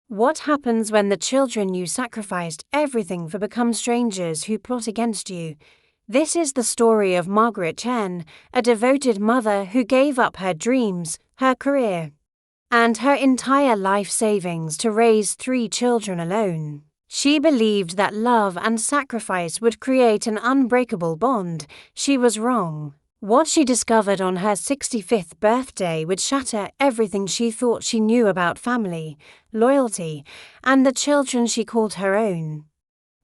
What happens when the children you sacrificed everything for become strangers who plot against you? This is the story of Margaret Chen, a devoted mother who gave up her dreams, her career, and her entire life savings to raise 3 children alone. She believed that love and sacrifice would create an unbreakable bond. She was wrong. What she discovered on her 65th birthday would shatter everything she thought she knew about family, loyalty, and the children she called her own.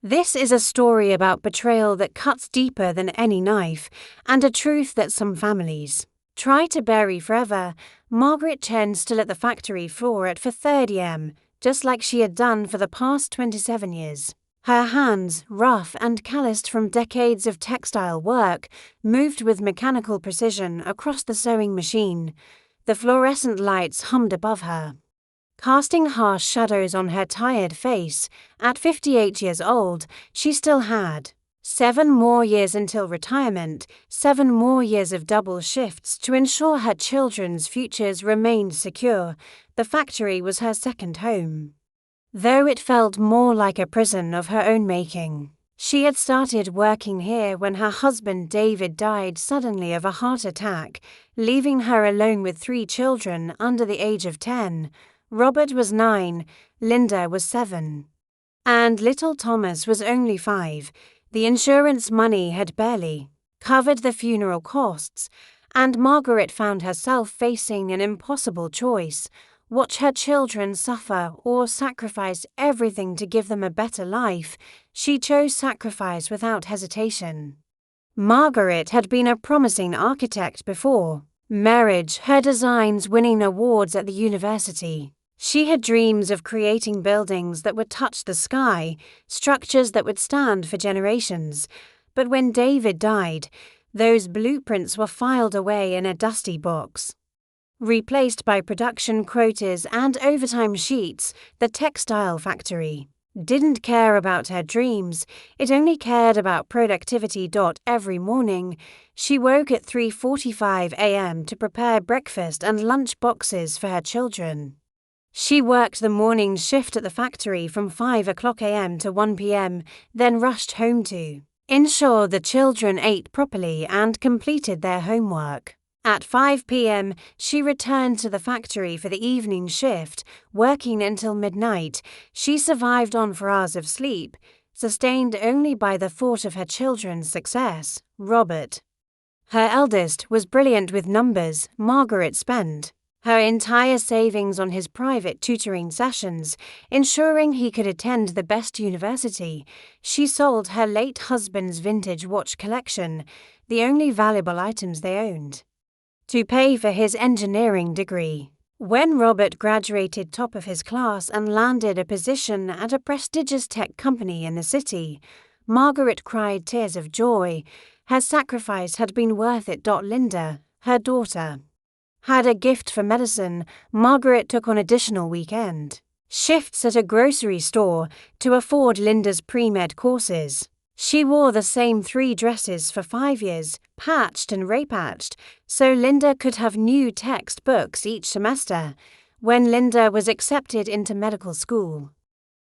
This is a story about betrayal that cuts deeper than any knife, and a truth that some families try to bury forever. Margaret Chen stood at the factory floor at 4:30 a.m., just like she had done for the past 27 years. Her hands, rough and calloused from decades of textile work, moved with mechanical precision across the sewing machine. The fluorescent lights hummed above her, casting harsh shadows on her tired face. At 58 years old, she still had 7 more years until retirement, 7 more years of double shifts to ensure her children's futures remained secure. The factory was her second home, though it felt more like a prison of her own making. She had started working here when her husband David died suddenly of a heart attack, leaving her alone with 3 children under the age of 10. Robert was 9, Linda was 7, and little Thomas was only 5. The insurance money had barely covered the funeral costs, and Margaret found herself facing an impossible choice: watch her children suffer or sacrifice everything to give them a better life. She chose sacrifice without hesitation. Margaret had been a promising architect before marriage, her designs winning awards at the university. She had dreams of creating buildings that would touch the sky, structures that would stand for generations. But when David died, those blueprints were filed away in a dusty box, replaced by production quotas and overtime sheets. The textile factory didn't care about her dreams, it only cared about productivity. Every morning, she woke at 3:45 a.m. to prepare breakfast and lunch boxes for her children. She worked the morning shift at the factory from 5 o'clock a.m. to 1 p.m., then rushed home to ensure the children ate properly and completed their homework. At 5 p.m., she returned to the factory for the evening shift, working until midnight. She survived on 4 hours of sleep, sustained only by the thought of her children's success. Robert, her eldest, was brilliant with numbers. Margaret spent her entire savings on his private tutoring sessions, ensuring he could attend the best university. She sold her late husband's vintage watch collection, the only valuable items they owned, to pay for his engineering degree. When Robert graduated top of his class and landed a position at a prestigious tech company in the city, Margaret cried tears of joy. Her sacrifice had been worth it. Linda, her daughter, had a gift for medicine. Margaret took on additional weekend shifts at a grocery store to afford Linda's pre-med courses. She wore the same 3 dresses for 5 years, patched and repatched, so Linda could have new textbooks each semester. When Linda was accepted into medical school,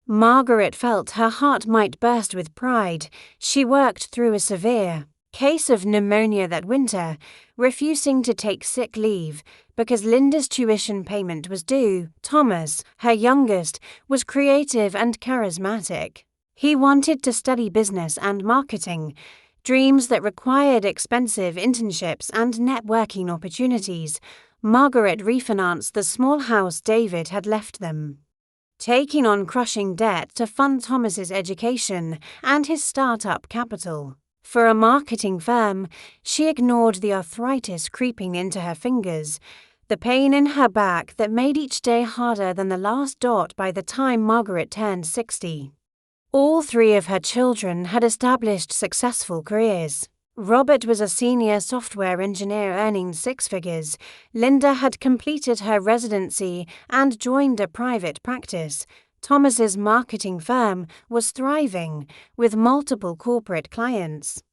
Margaret felt her heart might burst with pride. She worked through a severe case of pneumonia that winter, refusing to take sick leave because Linda's tuition payment was due. Thomas, her youngest, was creative and charismatic. He wanted to study business and marketing, dreams that required expensive internships and networking opportunities. Margaret refinanced the small house David had left them, taking on crushing debt to fund Thomas's education and his startup capital. For a marketing firm, she ignored the arthritis creeping into her fingers, the pain in her back that made each day harder than the last. By the time Margaret turned 60, all 3 of her children had established successful careers. Robert was a senior software engineer earning 6 figures. Linda had completed her residency and joined a private practice. Thomas's marketing firm was thriving, with multiple corporate clients.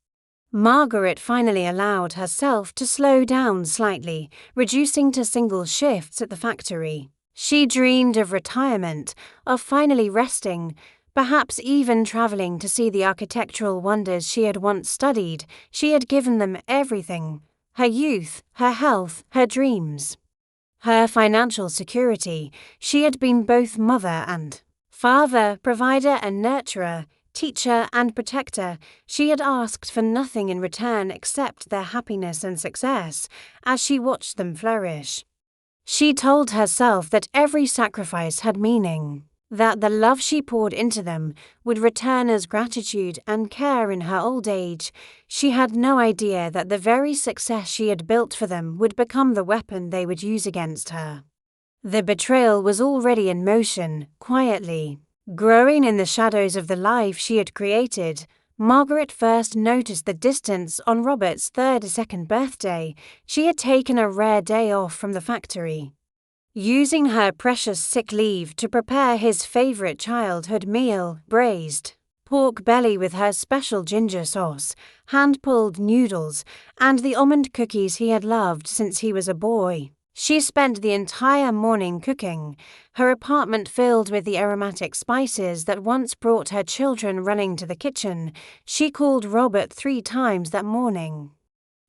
Margaret finally allowed herself to slow down slightly, reducing to single shifts at the factory. She dreamed of retirement, of finally resting, perhaps even traveling to see the architectural wonders she had once studied. She had given them everything: her youth, her health, her dreams. Her financial security. She had been both mother and father, provider and nurturer, teacher and protector. She had asked for nothing in return except their happiness and success as she watched them flourish. She told herself that every sacrifice had meaning, that the love she poured into them would return as gratitude and care in her old age. She had no idea that the very success she had built for them would become the weapon they would use against her. The betrayal was already in motion, quietly, growing in the shadows of the life she had created. Margaret first noticed the distance on Robert's 32nd birthday. She had taken a rare day off from the factory, using her precious sick leave to prepare his favorite childhood meal, braised pork belly with her special ginger sauce, hand-pulled noodles, and the almond cookies he had loved since he was a boy. She spent the entire morning cooking, her apartment filled with the aromatic spices that once brought her children running to the kitchen. She called Robert 3 times that morning.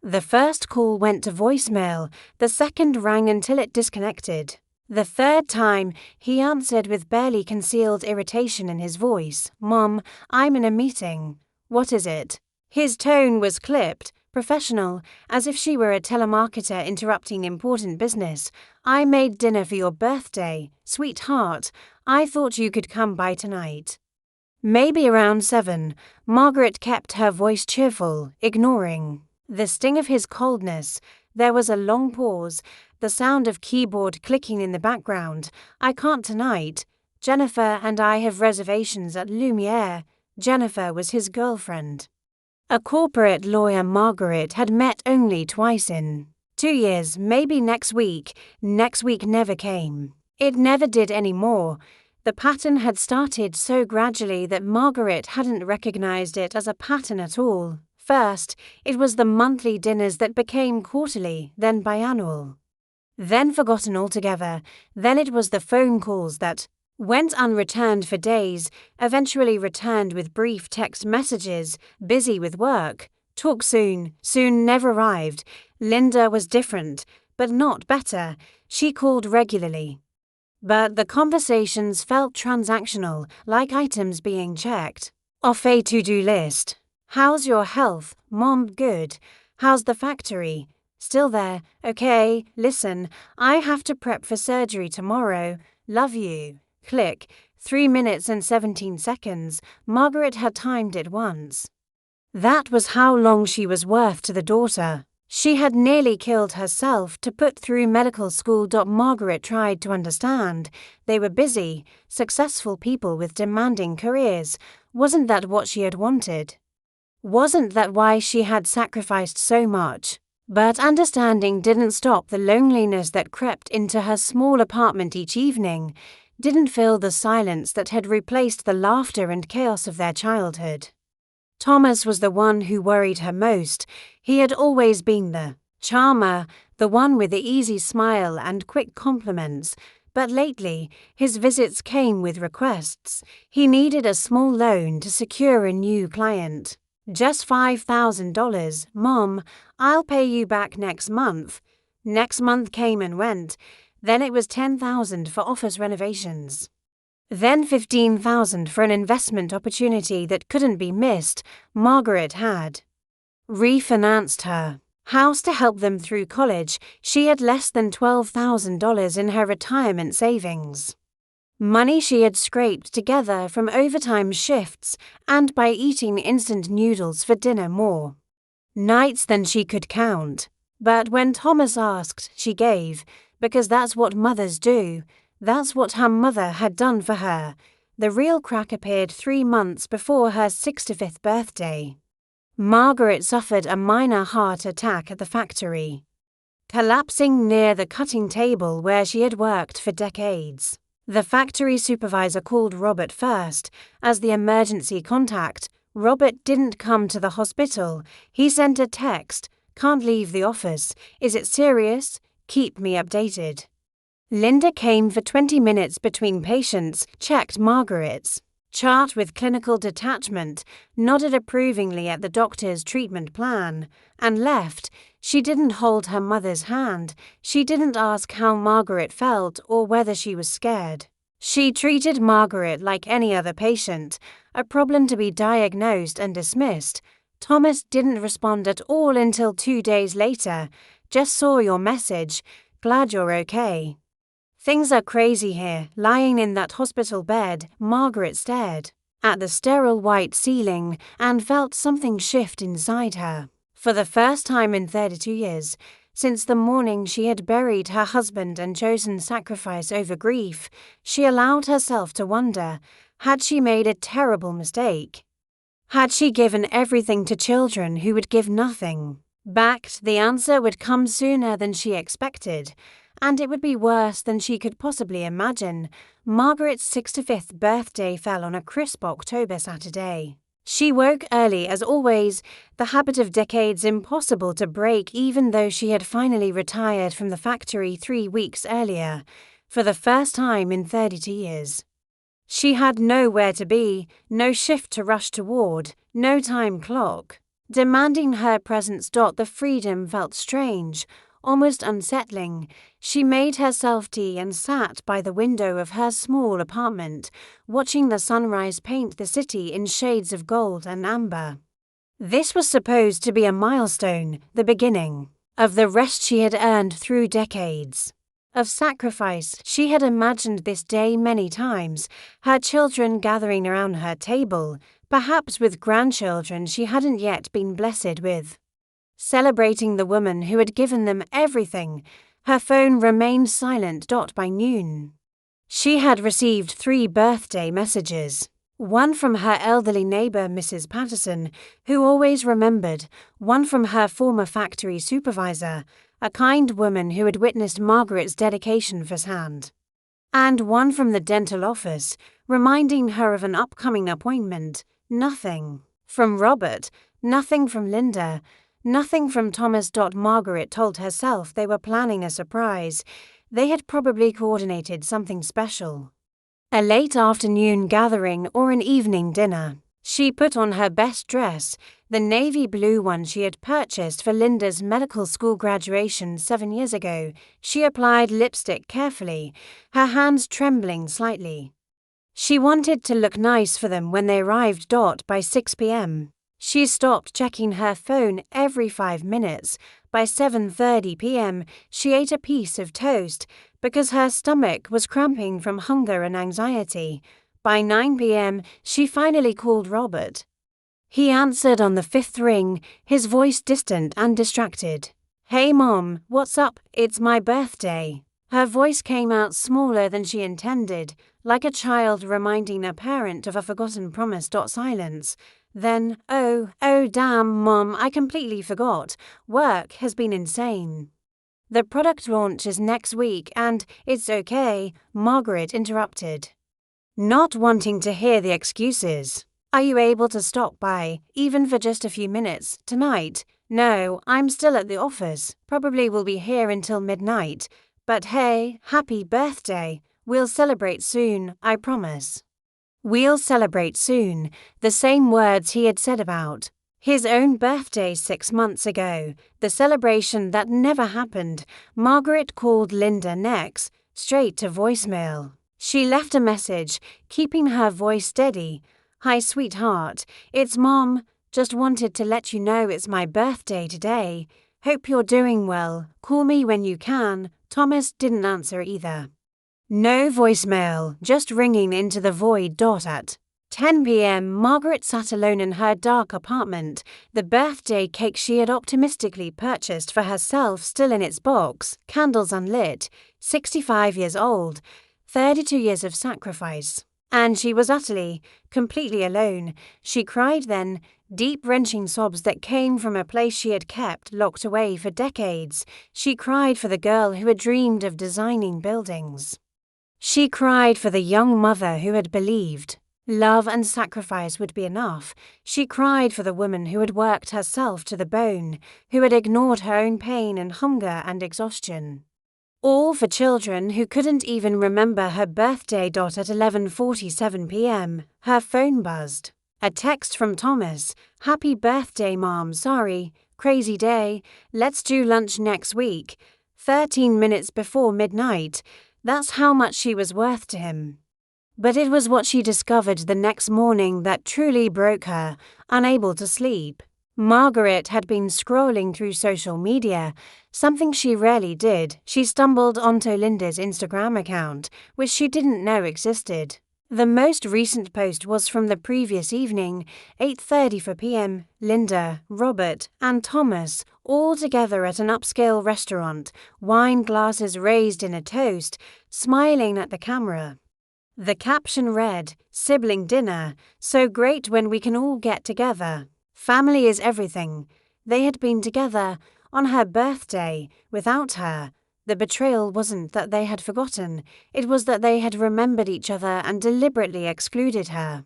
The first call went to voicemail, the second rang until it disconnected. The third time, he answered with barely concealed irritation in his voice. "Mom, I'm in a meeting." "What is it?" His tone was clipped, professional, as if she were a telemarketer interrupting important business. "I made dinner for your birthday. Sweetheart, I thought you could come by tonight." Maybe around 7, Margaret kept her voice cheerful, ignoring the sting of his coldness. There was a long pause, the sound of keyboard clicking in the background. "I can't tonight. Jennifer and I have reservations at Lumiere." Jennifer was his girlfriend, a corporate lawyer Margaret had met only twice in 2 years. "Maybe next week." Next week never came. It never did anymore. The pattern had started so gradually that Margaret hadn't recognized it as a pattern at all. First, it was the monthly dinners that became quarterly, then biannual, then forgotten altogether. Then it was the phone calls that went unreturned for days, eventually returned with brief text messages. "Busy with work. Talk soon." Soon never arrived. Linda was different, but not better. She called regularly, but the conversations felt transactional, like items being checked off a to-do list. "How's your health, Mom?" "Good." "How's the factory?" "Still there." "Okay, listen, I have to prep for surgery tomorrow. Love you." Click. 3 minutes and 17 seconds. Margaret had timed it once. That was how long she was worth to the daughter. She had nearly killed herself to put through medical school. Margaret tried to understand. They were busy, successful people with demanding careers. Wasn't that what she had wanted? Wasn't that why she had sacrificed so much? But understanding didn't stop the loneliness that crept into her small apartment each evening, didn't fill the silence that had replaced the laughter and chaos of their childhood. Thomas was the one who worried her most. He had always been the charmer, the one with the easy smile and quick compliments, but lately his visits came with requests. He needed a small loan to secure a new client. "Just $5,000, Mom. I'll pay you back next month." Next month came and went. Then it was $10,000 for office renovations. Then $15,000 for an investment opportunity that couldn't be missed. Margaret had refinanced her house to help them through college. She had less than $12,000 in her retirement savings. Money she had scraped together from overtime shifts and by eating instant noodles for dinner more nights than she could count. But when Thomas asked, she gave, because that's what mothers do. That's what her mother had done for her. The real crack appeared 3 months before her 65th birthday. Margaret suffered a minor heart attack at the factory, collapsing near the cutting table where she had worked for decades. The factory supervisor called Robert first. As the emergency contact, Robert didn't come to the hospital. He sent a text, "Can't leave the office. Is it serious? Keep me updated." Linda came for 20 minutes between patients, checked Margaret's chart with clinical detachment, nodded approvingly at the doctor's treatment plan, and left. She didn't hold her mother's hand. She didn't ask how Margaret felt or whether she was scared. She treated Margaret like any other patient, a problem to be diagnosed and dismissed. Thomas didn't respond at all until 2 days later. Just saw your message. Glad you're okay. Things are crazy here. Lying in that hospital bed, Margaret stared at the sterile white ceiling and felt something shift inside her. For the first time in 32 years, since the morning she had buried her husband and chosen sacrifice over grief, she allowed herself to wonder, had she made a terrible mistake? Had she given everything to children who would give nothing back? The answer would come sooner than she expected, and it would be worse than she could possibly imagine. Margaret's 65th birthday fell on a crisp October Saturday. She woke early as always, the habit of decades impossible to break even though she had finally retired from the factory 3 weeks earlier, for the first time in 32 years. She had nowhere to be, no shift to rush toward, no time clock demanding her presence. The freedom felt strange, almost unsettling. She made herself tea and sat by the window of her small apartment, watching the sunrise paint the city in shades of gold and amber. This was supposed to be a milestone, the beginning of the rest she had earned through decades of sacrifice. She had imagined this day many times, her children gathering around her table, perhaps with grandchildren she hadn't yet been blessed with, celebrating the woman who had given them everything. Her phone remained silent. By noon, she had received 3 birthday messages. One from her elderly neighbor, Mrs. Patterson, who always remembered, one from her former factory supervisor, a kind woman who had witnessed Margaret's dedication firsthand, and one from the dental office, reminding her of an upcoming appointment. Nothing from Robert, nothing from Linda, nothing from Thomas. Margaret told herself they were planning a surprise. They had probably coordinated something special. A late afternoon gathering or an evening dinner. She put on her best dress, the navy blue one she had purchased for Linda's medical school graduation 7 years ago. She applied lipstick carefully, her hands trembling slightly. She wanted to look nice for them when they arrived. By 6 p.m., she stopped checking her phone every 5 minutes. By 7:30 p.m., she ate a piece of toast because her stomach was cramping from hunger and anxiety. By 9 p.m., she finally called Robert. He answered on the 5th ring, his voice distant and distracted. "Hey Mom, what's up? It's my birthday." Her voice came out smaller than she intended, like a child reminding a parent of a forgotten promise. Silence. Then, oh damn, Mom, I completely forgot. Work has been insane. The product launch is next week and it's okay, Margaret interrupted, not wanting to hear the excuses. Are you able to stop by, even for just a few minutes, tonight? No, I'm still at the office. Probably will be here until midnight. But hey, happy birthday. We'll celebrate soon, I promise. We'll celebrate soon, the same words he had said about his own birthday 6 months ago, the celebration that never happened. Margaret called Linda next, straight to voicemail. She left a message, keeping her voice steady. "Hi, sweetheart. It's Mom. Just wanted to let you know it's my birthday today. Hope you're doing well. Call me when you can." Thomas didn't answer either. No voicemail, just ringing into the void. At 10 p.m., Margaret sat alone in her dark apartment, the birthday cake she had optimistically purchased for herself still in its box, candles unlit, 65 years old, 32 years of sacrifice. And she was utterly, completely alone. She cried then, deep wrenching sobs that came from a place she had kept locked away for decades. She cried for the girl who had dreamed of designing buildings. She cried for the young mother who had believed love and sacrifice would be enough. She cried for the woman who had worked herself to the bone, who had ignored her own pain and hunger and exhaustion. All for children who couldn't even remember her birthday. At 11:47 p.m., her phone buzzed. A text from Thomas. "Happy birthday, Mom. Sorry. Crazy day. Let's do lunch next week." 13 minutes before midnight. That's how much she was worth to him. But it was what she discovered the next morning that truly broke her, unable to sleep. Margaret had been scrolling through social media, something she rarely did. She stumbled onto Linda's Instagram account, which she didn't know existed. The most recent post was from the previous evening, 8:34 p.m. Linda, Robert, and Thomas, all together at an upscale restaurant, wine glasses raised in a toast, smiling at the camera. The caption read, "Sibling dinner, so great when we can all get together. Family is everything." They had been together on her birthday without her. The betrayal wasn't that they had forgotten, it was that they had remembered each other and deliberately excluded her.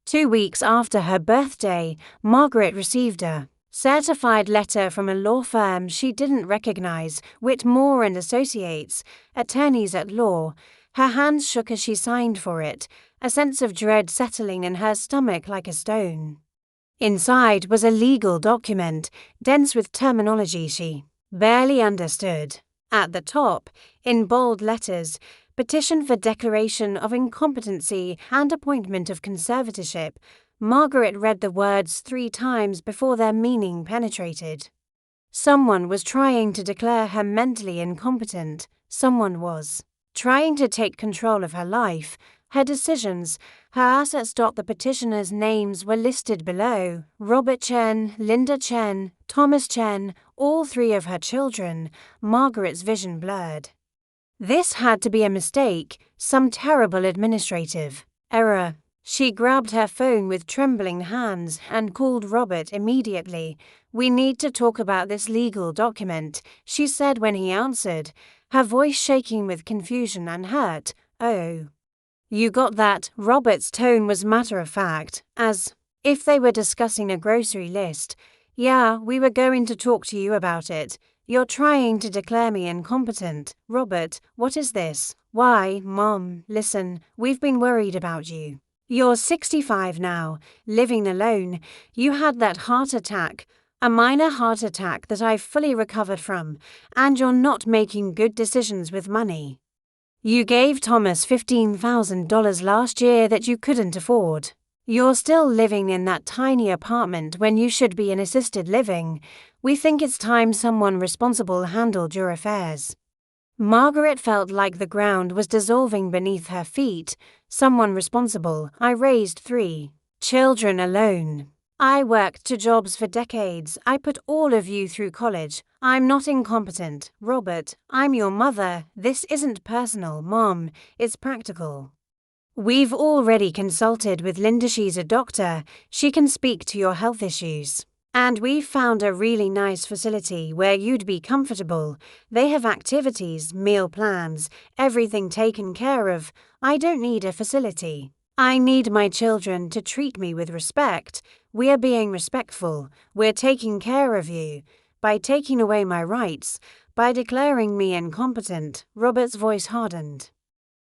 2 weeks after her birthday, Margaret received a certified letter from a law firm she didn't recognize, Whitmore and Associates, attorneys at law. Her hands shook as she signed for it, a sense of dread settling in her stomach like a stone. Inside was a legal document, dense with terminology she barely understood. At the top, in bold letters, "Petition for declaration of incompetency and appointment of conservatorship." Margaret read the words 3 times before their meaning penetrated. Someone was trying to declare her mentally incompetent. Someone was trying to take control of her life, her decisions, her assets. The petitioners' names were listed below: Robert Chen, Linda Chen, Thomas Chen, all 3 of her children. Margaret's vision blurred. This had to be a mistake, some terrible administrative error. She grabbed her phone with trembling hands and called Robert immediately. "We need to talk about this legal document," she said when he answered, her voice shaking with confusion and hurt. "Oh. You got that?" Robert's tone was matter-of-fact, as if they were discussing a grocery list. "Yeah, we were going to talk to you about it. You're trying to declare me incompetent." "Robert, what is this?" "Why, Mom, listen, we've been worried about you. You're 65 now, living alone. You had that heart attack, a minor heart attack that I've fully recovered from, and you're not making good decisions with money. You gave Thomas $15,000 last year that you couldn't afford. You're still living in that tiny apartment when you should be in assisted living. We think it's time someone responsible handled your affairs." Margaret felt like the ground was dissolving beneath her feet. Someone responsible. "I raised 3 children alone. I worked 2 jobs for decades. I put all of you through college. I'm not incompetent. Robert, I'm your mother. This isn't personal, Mom. It's practical. We've already consulted with Linda. She's a doctor. She can speak to your health issues. And we've found a really nice facility where you'd be comfortable. They have activities, meal plans, everything taken care of. I don't need a facility. I need my children to treat me with respect. We're being respectful. We're taking care of you. By taking away my rights, by declaring me incompetent." Robert's voice hardened.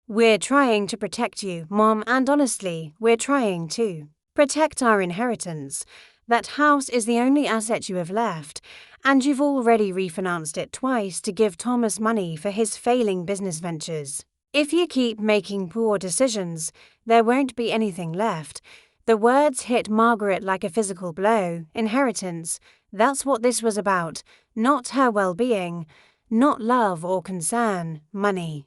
"We're trying to protect you, Mom, and honestly, we're trying to protect our inheritance. That house is the only asset you have left, and you've already refinanced it twice to give Thomas money for his failing business ventures. If you keep making poor decisions, there won't be anything left." The words hit Margaret like a physical blow. Inheritance. That's what this was about. Not her well-being, not love or concern, money.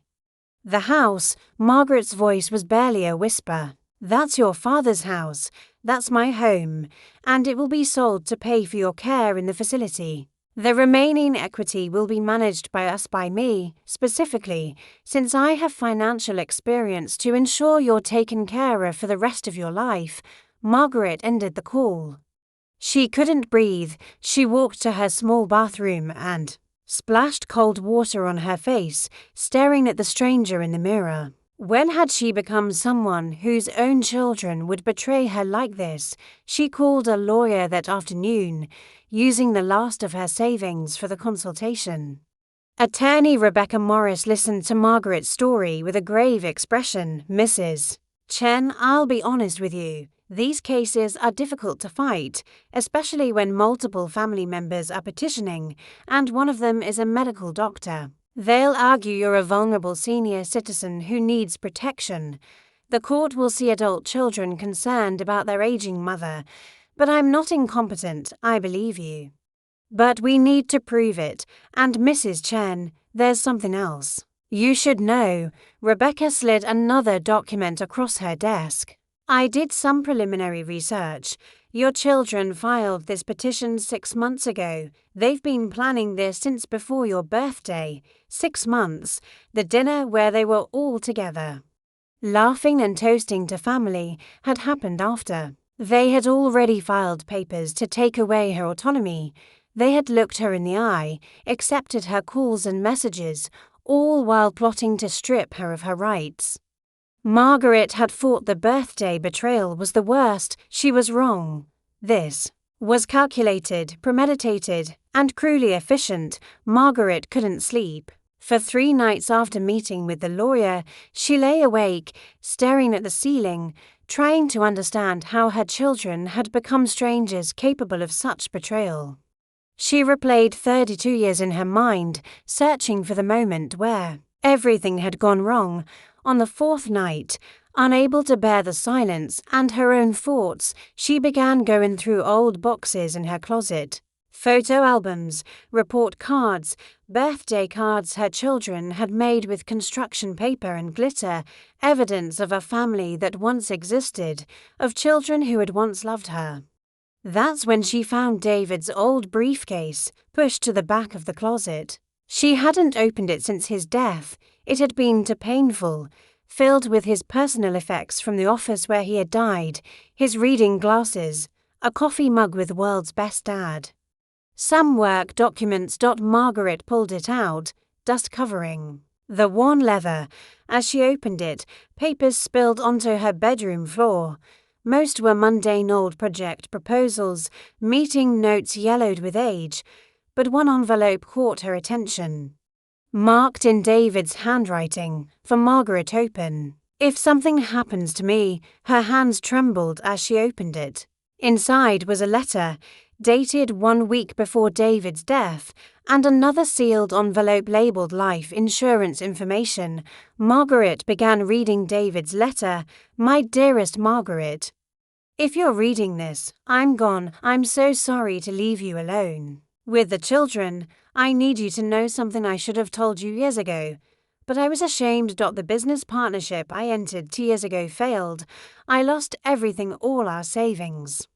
"The house," Margaret's voice was barely a whisper. "That's your father's house. That's my home. And it will be sold to pay for your care in the facility. The remaining equity will be managed by us, by me, specifically, since I have financial experience to ensure you're taken care of for the rest of your life." Margaret ended the call. She couldn't breathe. She walked to her small bathroom and splashed cold water on her face, staring at the stranger in the mirror. When had she become someone whose own children would betray her like this? She called a lawyer that afternoon, using the last of her savings for the consultation. Attorney Rebecca Morris listened to Margaret's story with a grave expression. Mrs. Chen, I'll be honest with you. These cases are difficult to fight, especially when multiple family members are petitioning, and one of them is a medical doctor. They'll argue you're a vulnerable senior citizen who needs protection. The court will see adult children concerned about their aging mother. But I'm not incompetent, I believe you. But we need to prove it, and Mrs. Chen, there's something else. You should know, Rebecca slid another document across her desk. I did some preliminary research. Your children filed this petition 6 months ago. They've been planning this since before your birthday. 6 months, the dinner where they were all together. Laughing and toasting to family had happened after. They had already filed papers to take away her autonomy. They had looked her in the eye, accepted her calls and messages, all while plotting to strip her of her rights. Margaret had thought the birthday betrayal was the worst. She was wrong. This was calculated, premeditated, and cruelly efficient. Margaret couldn't sleep. For 3 nights after meeting with the lawyer, she lay awake, staring at the ceiling, trying to understand how her children had become strangers capable of such betrayal. She replayed 32 years in her mind, searching for the moment where everything had gone wrong. On the 4th night, unable to bear the silence and her own thoughts, she began going through old boxes in her closet. Photo albums, report cards, birthday cards her children had made with construction paper and glitter, evidence of a family that once existed, of children who had once loved her. That's when she found David's old briefcase, pushed to the back of the closet. She hadn't opened it since his death. It had been too painful, filled with his personal effects from the office where he had died, his reading glasses, a coffee mug with World's Best Dad. Some work documents. Margaret pulled it out, dust covering the worn leather. As she opened it, papers spilled onto her bedroom floor. Most were mundane old project proposals, meeting notes yellowed with age, but one envelope caught her attention. Marked in David's handwriting, for Margaret open. If something happens to me, her hands trembled as she opened it. Inside was a letter, dated 1 week before David's death, and another sealed envelope labeled life insurance information. Margaret began reading David's letter. My dearest Margaret, if you're reading this, I'm gone. I'm so sorry to leave you alone with the children. I need you to know something I should have told you years ago, but I was ashamed. The business partnership I entered 2 years ago failed. I lost everything, all our savings.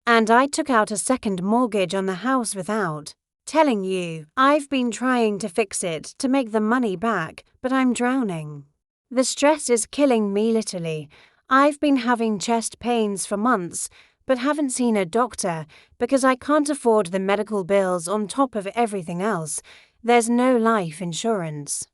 And I took out a second mortgage on the house without telling you. I've been trying to fix it, to make the money back, but I'm drowning. The stress is killing me literally. I've been having chest pains for months, but haven't seen a doctor because I can't afford the medical bills on top of everything else. There's no life insurance.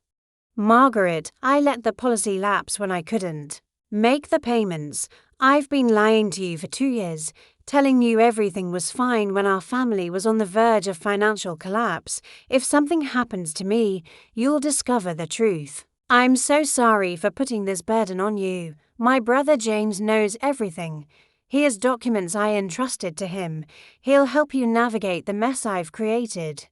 Margaret, I let the policy lapse when I couldn't make the payments. I've been lying to you for 2 years, telling you everything was fine when our family was on the verge of financial collapse. If something happens to me, you'll discover the truth. I'm so sorry for putting this burden on you. My brother James knows everything. Here's documents I entrusted to him. He'll help you navigate the mess I've created.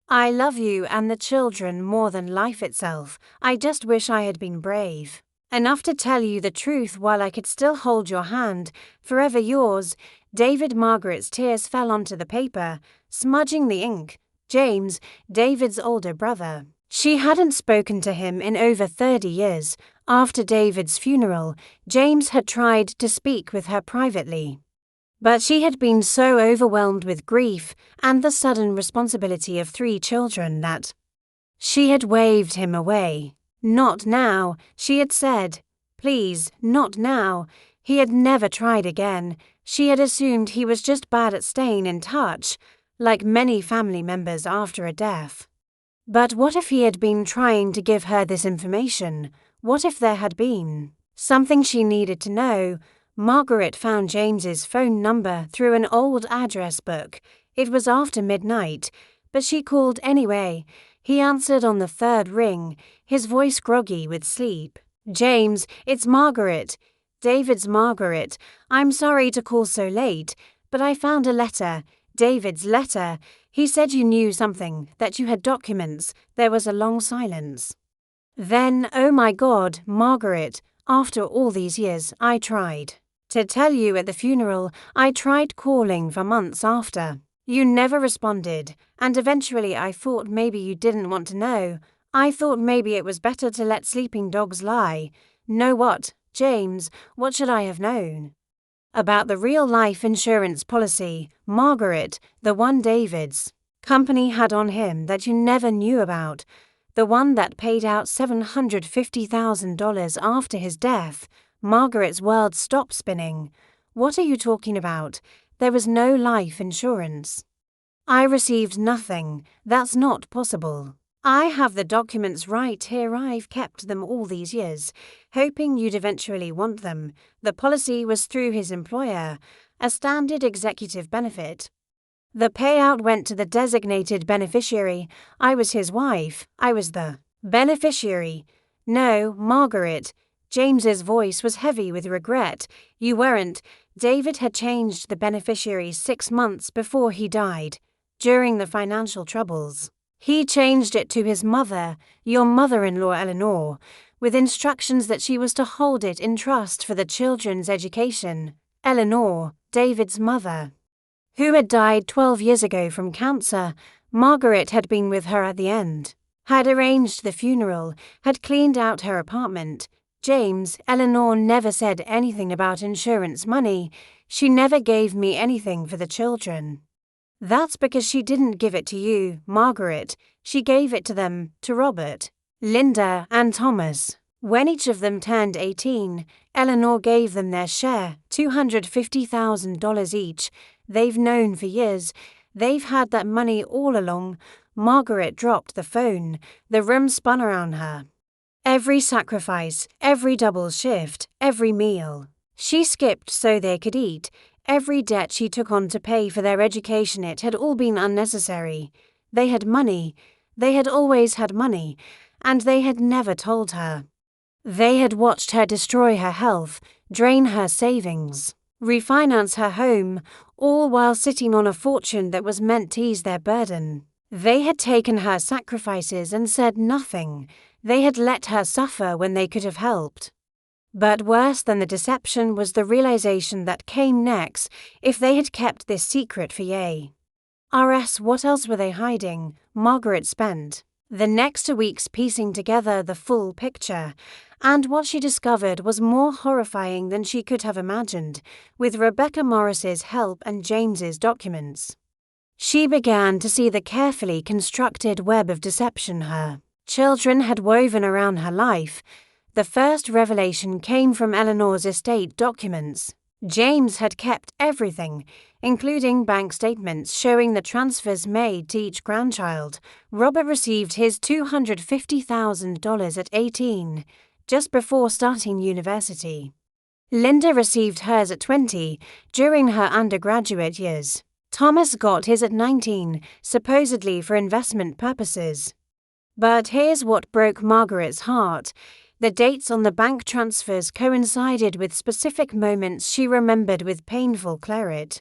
I love you and the children more than life itself. I just wish I had been brave enough to tell you the truth while I could still hold your hand. Forever yours, David. Margaret's tears fell onto the paper, smudging the ink. James, David's older brother. She hadn't spoken to him in over 30 years. After David's funeral, James had tried to speak with her privately, but she had been so overwhelmed with grief and the sudden responsibility of 3 children that she had waved him away. Not now, she had said. Please, not now. He had never tried again. She had assumed he was just bad at staying in touch, like many family members after a death. But what if he had been trying to give her this information? What if there had been something she needed to know? Margaret found James's phone number through an old address book. It was after midnight, but she called anyway. He answered on the third ring, his voice groggy with sleep. "James, it's Margaret." "David's Margaret. I'm sorry to call so late, but I found a letter. David's letter. He said you knew something, that you had documents." There was a long silence. Then, "Oh my God, Margaret, after all these years, I tried to tell you at the funeral. I tried calling for months after. You never responded, and eventually I thought maybe you didn't want to know. I thought maybe it was better to let sleeping dogs lie. Know what, James, what should I have known? About the real life insurance policy, Margaret, the one David's company had on him that you never knew about, the one that paid out $750,000 after his death. Margaret's world stopped spinning. What are you talking about? There was no life insurance. I received nothing. That's not possible. I have the documents right here. I've kept them all these years, hoping you'd eventually want them. The policy was through his employer, a standard executive benefit. The payout went to the designated beneficiary. I was his wife. I was the beneficiary. No, Margaret." James's voice was heavy with regret. "You weren't. David had changed the beneficiary 6 months before he died, during the financial troubles. He changed it to his mother, your mother-in-law Eleanor, with instructions that she was to hold it in trust for the children's education. Eleanor, David's mother, who had died 12 years ago from cancer. Margaret had been with her at the end, had arranged the funeral, had cleaned out her apartment. James, Eleanor never said anything about insurance money. She never gave me anything for the children. That's because she didn't give it to you, Margaret. She gave it to them, to Robert, Linda, and Thomas. When each of them turned 18, Eleanor gave them their share, $250,000 each. They've known for years. They've had that money all along." Margaret dropped the phone. The room spun around her. Every sacrifice, every double shift, every meal she skipped so they could eat, every debt she took on to pay for their education, it had all been unnecessary. They had money. They had always had money, and they had never told her. They had watched her destroy her health, drain her savings, refinance her home, all while sitting on a fortune that was meant to ease their burden. They had taken her sacrifices and said nothing. They had let her suffer when they could have helped. But worse than the deception was the realization that came next. If they had kept this secret for years, what else were they hiding? Margaret spent the next 2 weeks piecing together the full picture, and what she discovered was more horrifying than she could have imagined. With Rebecca Morris's help and James's documents, she began to see the carefully constructed web of deception her children had woven around her life. The first revelation came from Eleanor's estate documents. James had kept everything, including bank statements showing the transfers made to each grandchild. Robert received his $250,000 at 18, just before starting university. Linda received hers at 20, during her undergraduate years. Thomas got his at 19, supposedly for investment purposes. But here's what broke Margaret's heart. The dates on the bank transfers coincided with specific moments she remembered with painful clarity.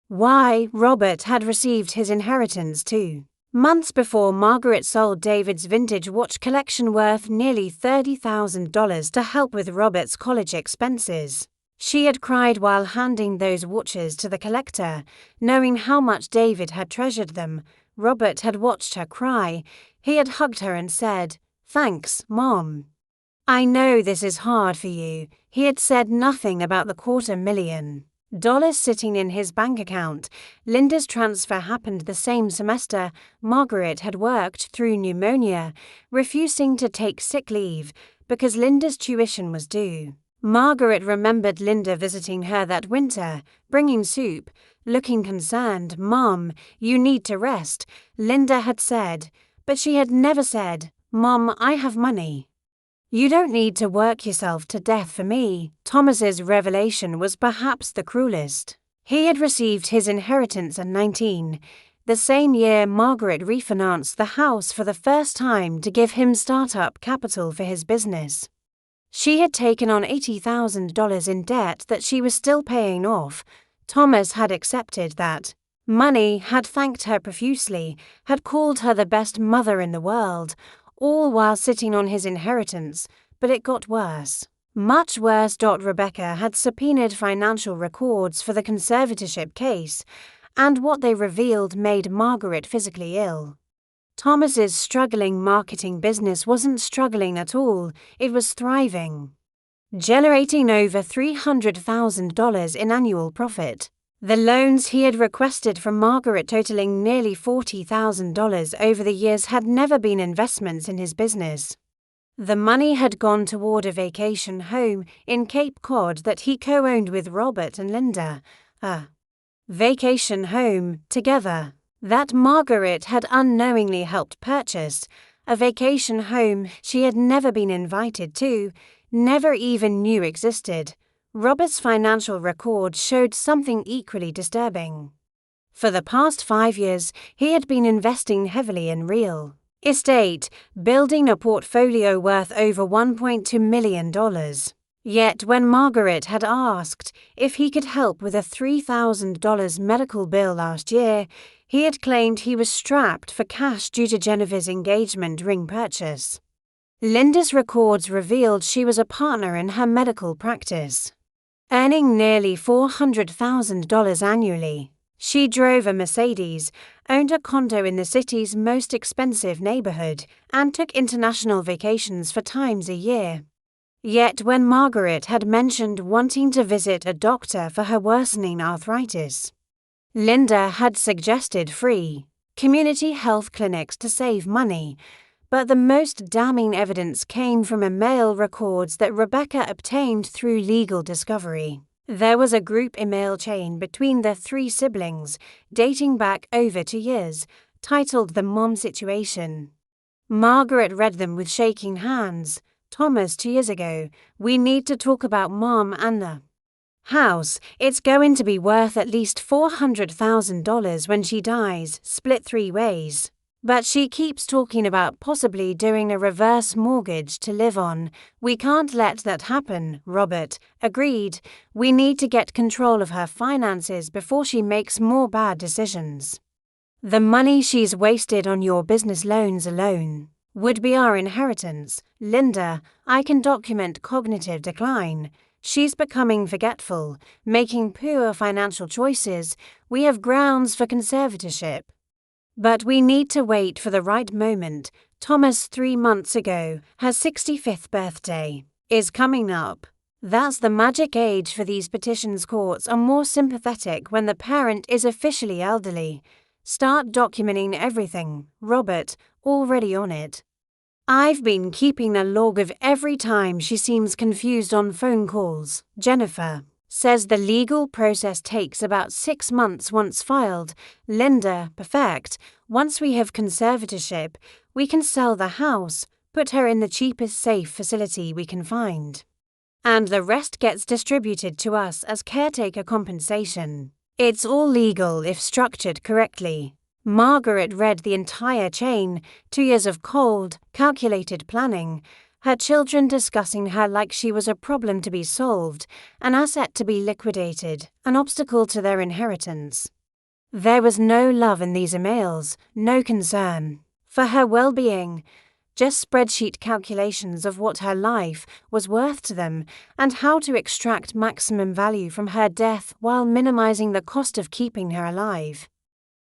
Why, Robert had received his inheritance 2 months before Margaret sold David's vintage watch collection worth nearly $30,000 to help with Robert's college expenses. She had cried while handing those watches to the collector, knowing how much David had treasured them. Robert had watched her cry. He had hugged her and said, "Thanks, Mom. I know this is hard for you." He had said nothing about the $250,000 sitting in his bank account. Linda's transfer happened the same semester. Margaret had worked through pneumonia, refusing to take sick leave because Linda's tuition was due. Margaret remembered Linda visiting her that winter, bringing soup, looking concerned. "Mom, you need to rest," Linda had said, but she had never said, "Mom, I have money. You don't need to work yourself to death for me." Thomas's revelation was perhaps the cruelest. He had received his inheritance at 19. The same year, Margaret refinanced the house for the first time to give him startup capital for his business. She had taken on $80,000 in debt that she was still paying off. Thomas had accepted that money, had thanked her profusely, had called her the best mother in the world, all while sitting on his inheritance, but it got worse. Much worse. Rebecca had subpoenaed financial records for the conservatorship case, and what they revealed made Margaret physically ill. Thomas's struggling marketing business wasn't struggling at all, it was thriving, generating over $300,000 in annual profit. The loans he had requested from Margaret, totaling nearly $40,000 over the years, had never been investments in his business. The money had gone toward a vacation home in Cape Cod that he co-owned with Robert and Linda, a vacation home together that Margaret had unknowingly helped purchase, a vacation home she had never been invited to, never even knew existed. Robert's financial records showed something equally disturbing. For the past 5 years, he had been investing heavily in real estate, building a portfolio worth over $1.2 million. Yet when Margaret had asked if he could help with a $3,000 medical bill last year, he had claimed he was strapped for cash due to Jennifer's engagement ring purchase. Linda's records revealed she was a partner in her medical practice, earning nearly $400,000 annually. She drove a Mercedes, owned a condo in the city's most expensive neighborhood, and took international vacations 4 times a year. Yet when Margaret had mentioned wanting to visit a doctor for her worsening arthritis, Linda had suggested free community health clinics to save money, but the most damning evidence came from email records that Rebecca obtained through legal discovery. There was a group email chain between the 3 siblings, dating back over 2 years, titled The Mom Situation. Margaret read them with shaking hands. Thomas, 2 years ago, we need to talk about Mom and the house. It's going to be worth at least $400,000 when she dies, split 3 ways. But she keeps talking about possibly doing a reverse mortgage to live on. We can't let that happen, Robert agreed. We need to get control of her finances before she makes more bad decisions. The money she's wasted on your business loans alone would be our inheritance. Linda, I can document cognitive decline. She's becoming forgetful, making poor financial choices. We have grounds for conservatorship. But we need to wait for the right moment. Thomas, 3 months ago, her 65th birthday is coming up. That's the magic age for these petitions. Courts are more sympathetic when the parent is officially elderly. Start documenting everything, Robert, already on it. I've been keeping a log of every time she seems confused on phone calls. Jennifer says the legal process takes about 6 months once filed. Linda, perfect. Once we have conservatorship, we can sell the house, put her in the cheapest safe facility we can find, and the rest gets distributed to us as caretaker compensation. It's all legal if structured correctly. Margaret read the entire chain, 2 years of cold, calculated planning, her children discussing her like she was a problem to be solved, an asset to be liquidated, an obstacle to their inheritance. There was no love in these emails, no concern for her well-being, just spreadsheet calculations of what her life was worth to them and how to extract maximum value from her death while minimizing the cost of keeping her alive.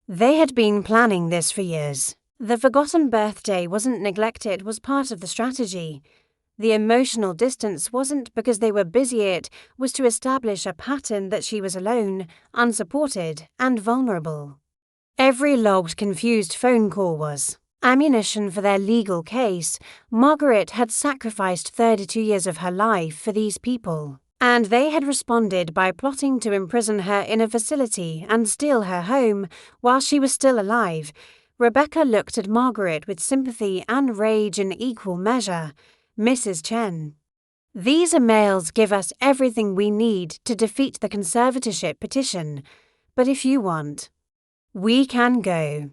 They had been planning this for years. The forgotten birthday wasn't neglected, was part of the strategy. The emotional distance wasn't because they were busy, it was to establish a pattern that she was alone, unsupported, and vulnerable. Every logged, confused phone call was ammunition for their legal case. Margaret had sacrificed 32 years of her life for these people, and they had responded by plotting to imprison her in a facility and steal her home while she was still alive. Rebecca looked at Margaret with sympathy and rage in equal measure. Mrs. Chen, these emails give us everything we need to defeat the conservatorship petition, but if you want, We can go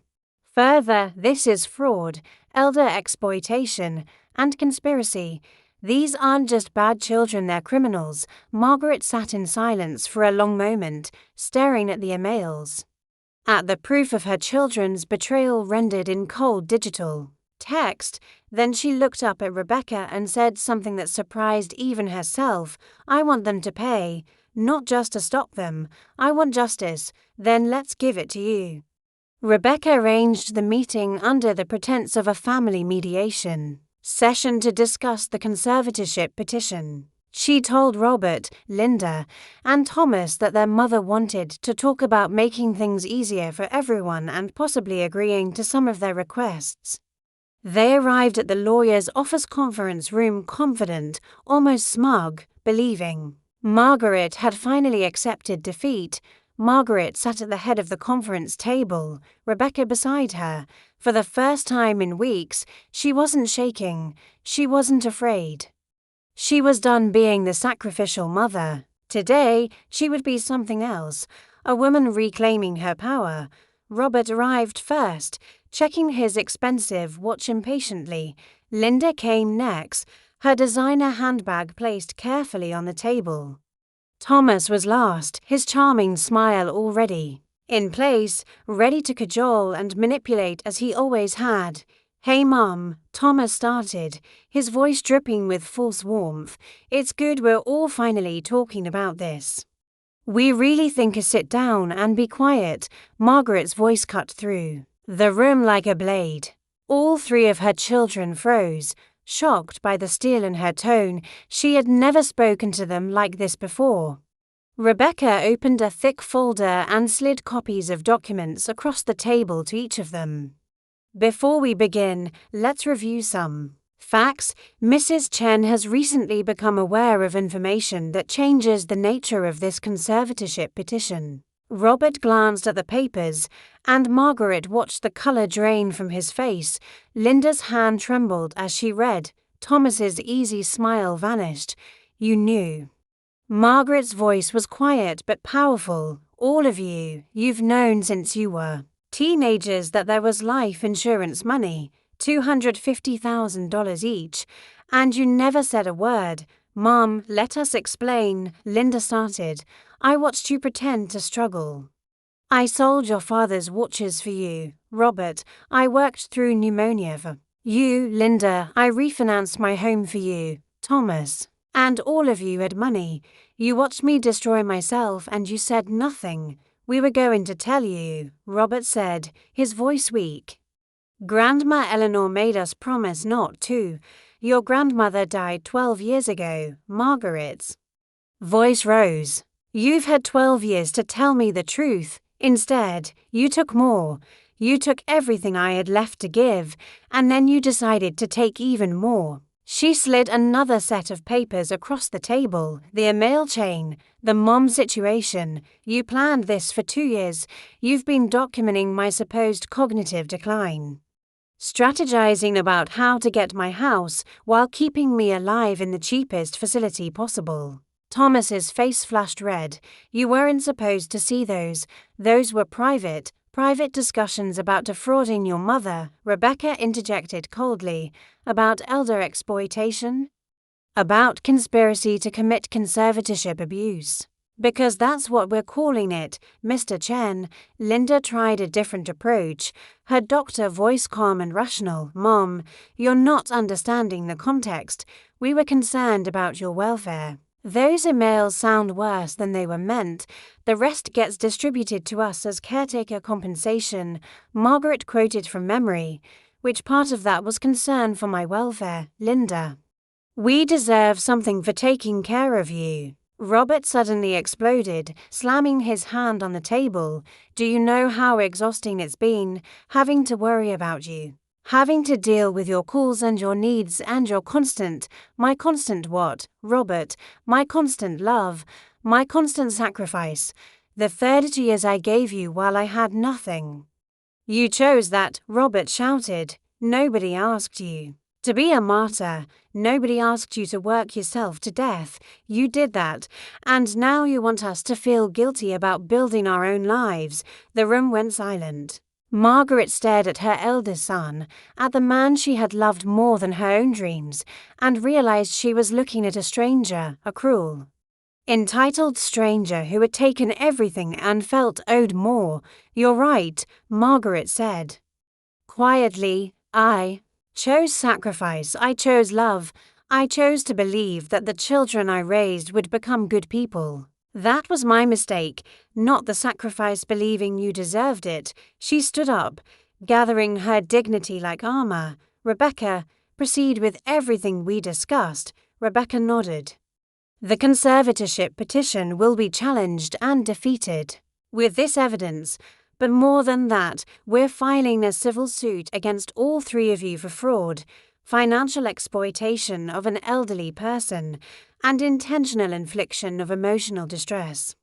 further. This is fraud, elder exploitation, and conspiracy. These aren't just bad children, they're criminals. Margaret sat in silence for a long moment, staring at the emails. At the proof of her children's betrayal rendered in cold digital text. Then she looked up at Rebecca and said something that surprised even herself. I want them to pay, not just to stop them. I want justice. Then let's give it to you. Rebecca arranged the meeting under the pretense of a family mediation session to discuss the conservatorship petition. She told Robert, Linda, and Thomas that their mother wanted to talk about making things easier for everyone and possibly agreeing to some of their requests. They arrived at the lawyer's office conference room confident, almost smug, believing Margaret had finally accepted defeat. Margaret sat at the head of the conference table, Rebecca beside her. For the first time in weeks, she wasn't shaking, she wasn't afraid. She was done being the sacrificial mother. Today, she would be something else, a woman reclaiming her power. Robert arrived first, checking his expensive watch impatiently. Linda came next, her designer handbag placed carefully on the table. Thomas was last, his charming smile already in place, ready to cajole and manipulate as he always had. Hey Mum, Thomas started, his voice dripping with false warmth. It's good we're all finally talking about this. We really think sit down and be quiet, Margaret's voice cut through the room like a blade. All three of her children froze, shocked by the steel in her tone. She had never spoken to them like this before. Rebecca opened a thick folder and slid copies of documents across the table to each of them. Before we begin, let's review some facts. Mrs. Chen has recently become aware of information that changes the nature of this conservatorship petition. Robert glanced at the papers, and Margaret watched the color drain from his face. Linda's hand trembled as she read. Thomas's easy smile vanished. You knew. Margaret's voice was quiet but powerful. All of you, you've known since you were teenagers that there was life insurance money, $250,000 each, and you never said a word. Mom, let us explain, Linda started. I watched you pretend to struggle. I sold your father's watches for you, Robert. I worked through pneumonia for you, Linda. I refinanced my home for you, Thomas. And all of you had money. You watched me destroy myself and you said nothing. We were going to tell you, Robert said, his voice weak. Grandma Eleanor made us promise not to. Your grandmother died 12 years ago, Margaret's voice rose. You've had 12 years to tell me the truth. Instead, you took more. You took everything I had left to give, and then you decided to take even more. She slid another set of papers across the table. The email chain, the mom situation. You planned this for 2 years. You've been documenting my supposed cognitive decline. Strategizing about how to get my house while keeping me alive in the cheapest facility possible. Thomas's face flushed red. You weren't supposed to see those. Those were private discussions about defrauding your mother, Rebecca interjected coldly. About elder exploitation? About conspiracy to commit conservatorship abuse. Because that's what we're calling it, Mr. Chen. Linda tried a different approach, her doctor voice calm and rational. Mom, you're not understanding the context. We were concerned about your welfare. Those emails sound worse than they were meant. The rest gets distributed to us as caretaker compensation. Margaret quoted from memory. Which part of that was concern for my welfare, Linda? We deserve something for taking care of you. Robert suddenly exploded, slamming his hand on the table. Do you know how exhausting it's been, having to worry about you? Having to deal with your calls and your needs and my constant what, Robert, my constant love, my constant sacrifice, the 30 years I gave you while I had nothing. You chose that, Robert shouted. Nobody asked you. To be a martyr, nobody asked you to work yourself to death. You did that, and now you want us to feel guilty about building our own lives." The room went silent. Margaret stared at her eldest son, at the man she had loved more than her own dreams, and realized she was looking at a stranger, a cruel, entitled stranger who had taken everything and felt owed more. "You're right," Margaret said. Quietly, "I chose sacrifice, I chose love, I chose to believe that the children I raised would become good people. That was my mistake, not the sacrifice believing you deserved it." She stood up, gathering her dignity like armor. "Rebecca, proceed with everything we discussed." Rebecca nodded. "The conservatorship petition will be challenged and defeated. With this evidence, but more than that, we're filing a civil suit against all three of you for fraud, financial exploitation of an elderly person, and intentional infliction of emotional distress.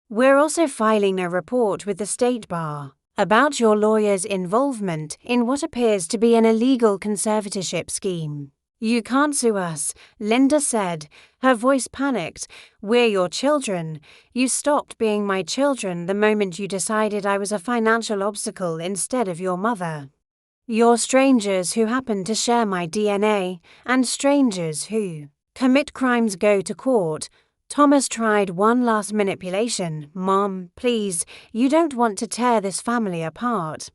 We're also filing a report with the State Bar about your lawyer's involvement in what appears to be an illegal conservatorship scheme." "You can't sue us," Linda said, her voice panicked. "We're your children. You stopped being my children the moment you decided I was a financial obstacle instead of your mother. You're strangers who happen to share my DNA, and strangers who commit crimes go to court." Thomas tried one last manipulation. "Mom, please, you don't want to tear this family apart."